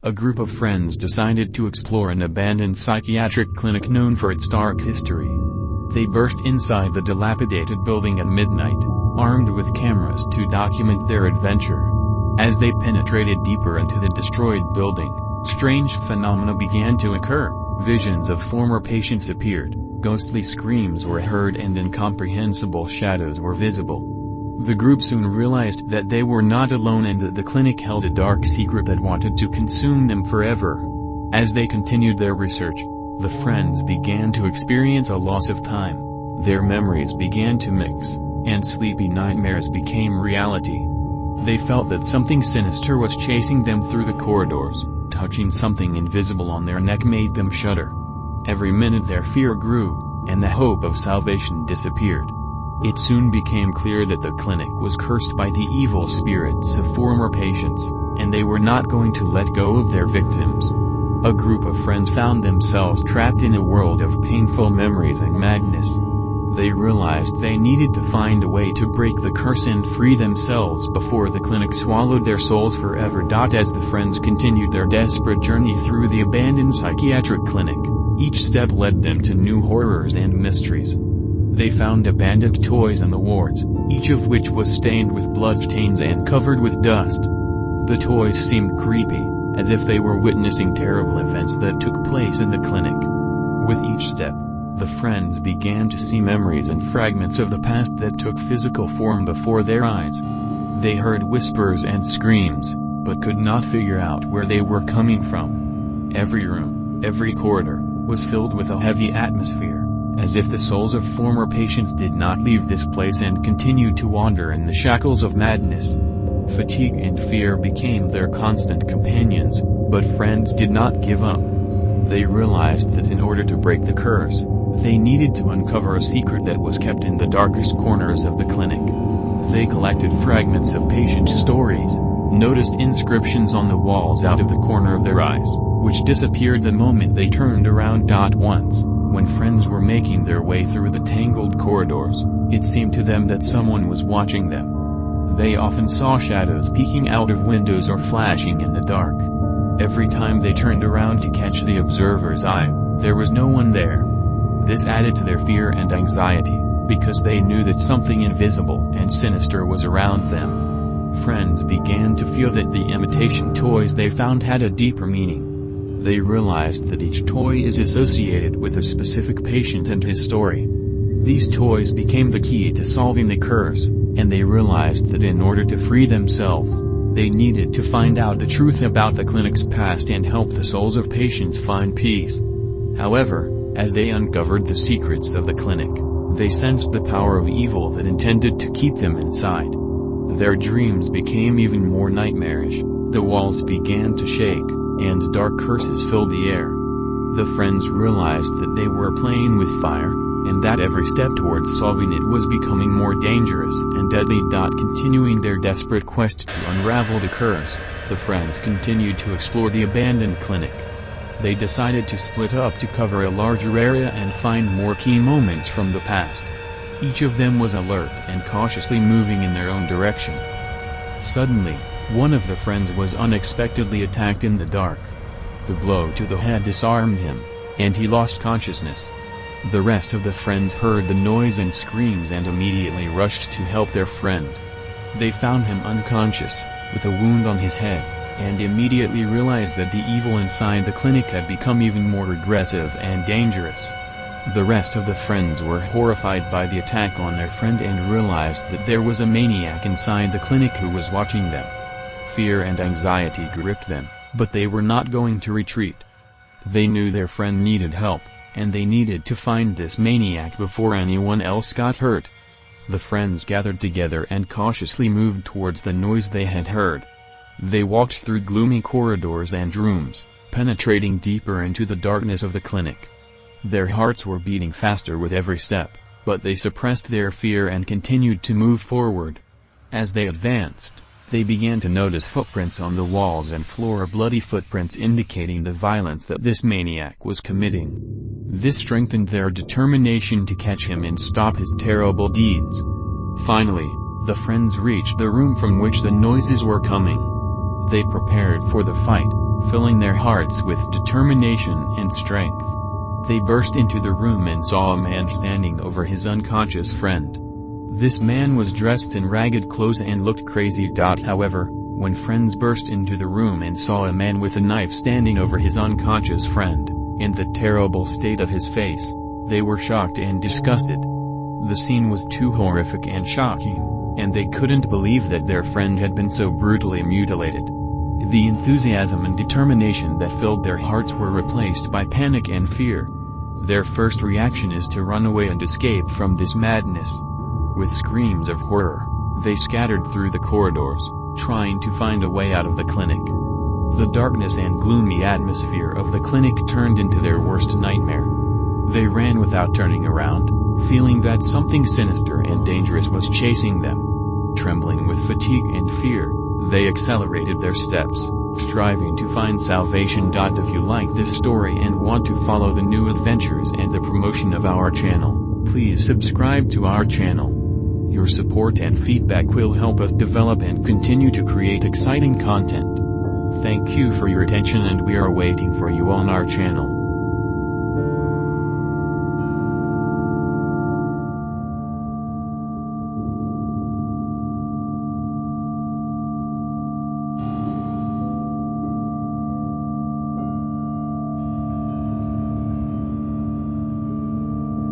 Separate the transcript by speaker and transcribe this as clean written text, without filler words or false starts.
Speaker 1: a group of friends decided to explore an abandoned psychiatric clinic known for its dark history. They burst inside the dilapidated building at midnight, armed with cameras to document their adventure. As they penetrated deeper into the destroyed building, strange phenomena began to occur. Visions of former patients appeared, ghostly screams were heard and incomprehensible shadows were visible. The group soon realized that they were not alone and that the clinic held a dark secret that wanted to consume them forever. As they continued their research, the friends began to experience a loss of time. Their memories began to mix, and sleepy nightmares became reality. They felt that something sinister was chasing them through the corridors. Touching something invisible on their neck made them shudder. Every minute their fear grew, and the hope of salvation disappeared. It soon became clear that the clinic was cursed by the evil spirits of former patients, and they were not going to let go of their victims. A group of friends found themselves trapped in a world of painful memories and madness. They realized they needed to find a way to break the curse and free themselves before the clinic swallowed their souls forever. As the friends continued their desperate journey through the abandoned psychiatric clinic, each step led them to new horrors and mysteries. They found abandoned toys in the wards, each of which was stained with bloodstains and covered with dust. The toys seemed creepy, as if they were witnessing terrible events that took place in the clinic. With each step, the friends began to see memories and fragments of the past that took physical form before their eyes. They heard whispers and screams, but could not figure out where they were coming from. Every room, every corridor, was filled with a heavy atmosphere, as if the souls of former patients did not leave this place and continued to wander in the shackles of madness. Fatigue and fear became their constant companions, but friends did not give up. They realized that in order to break the curse, they needed to uncover a secret that was kept in the darkest corners of the clinic. They collected fragments of patient stories, noticed inscriptions on the walls out of the corner of their eyes, which disappeared the moment they turned around. Once, when friends were making their way through the tangled corridors, it seemed to them that someone was watching them. They often saw shadows peeking out of windows or flashing in the dark. Every time they turned around to catch the observer's eye, there was no one there. This added to their fear and anxiety, because they knew that something invisible and sinister was around them. Friends began to feel that the imitation toys they found had a deeper meaning. They realized that each toy is associated with a specific patient and his story. These toys became the key to solving the curse, and they realized that in order to free themselves, they needed to find out the truth about the clinic's past and help the souls of patients find peace. However, as they uncovered the secrets of the clinic, they sensed the power of evil that intended to keep them inside. Their dreams became even more nightmarish, the walls began to shake, and dark curses filled the air. The friends realized that they were playing with fire, and that every step towards solving it was becoming more dangerous and deadly. Continuing their desperate quest to unravel the curse, the friends continued to explore the abandoned clinic. They decided to split up to cover a larger area and find more key moments from the past. Each of them was alert and cautiously moving in their own direction. Suddenly, one of the friends was unexpectedly attacked in the dark. The blow to the head disarmed him, and he lost consciousness. The rest of the friends heard the noise and screams and immediately rushed to help their friend. They found him unconscious, with a wound on his head, and immediately realized that the evil inside the clinic had become even more aggressive and dangerous. The rest of the friends were horrified by the attack on their friend and realized that there was a maniac inside the clinic who was watching them. Fear and anxiety gripped them, but they were not going to retreat. They knew their friend needed help, and they needed to find this maniac before anyone else got hurt. The friends gathered together and cautiously moved towards the noise they had heard. They walked through gloomy corridors and rooms, penetrating deeper into the darkness of the clinic. Their hearts were beating faster with every step, but they suppressed their fear and continued to move forward. As they advanced, they began to notice footprints on the walls and floor, bloody footprints indicating the violence that this maniac was committing. This strengthened their determination to catch him and stop his terrible deeds. Finally, the friends reached the room from which the noises were coming. They prepared for the fight, filling their hearts with determination and strength. They burst into the room and saw a man standing over his unconscious friend. This man was dressed in ragged clothes and looked crazy. However, when friends burst into the room and saw a man with a knife standing over his unconscious friend, and the terrible state of his face, they were shocked and disgusted. The scene was too horrific and shocking, and they couldn't believe that their friend had been so brutally mutilated. The enthusiasm and determination that filled their hearts were replaced by panic and fear. Their first reaction is to run away and escape from this madness. With screams of horror, they scattered through the corridors, trying to find a way out of the clinic. The darkness and gloomy atmosphere of the clinic turned into their worst nightmare. They ran without turning around, feeling that something sinister and dangerous was chasing them. Trembling with fatigue and fear, they accelerated their steps, striving to find salvation. If you like this story and want to follow the new adventures and the promotion of our channel, please subscribe to our channel. Your support and feedback will help us develop and continue to create exciting content. Thank you for your attention, and we are waiting for you on our channel.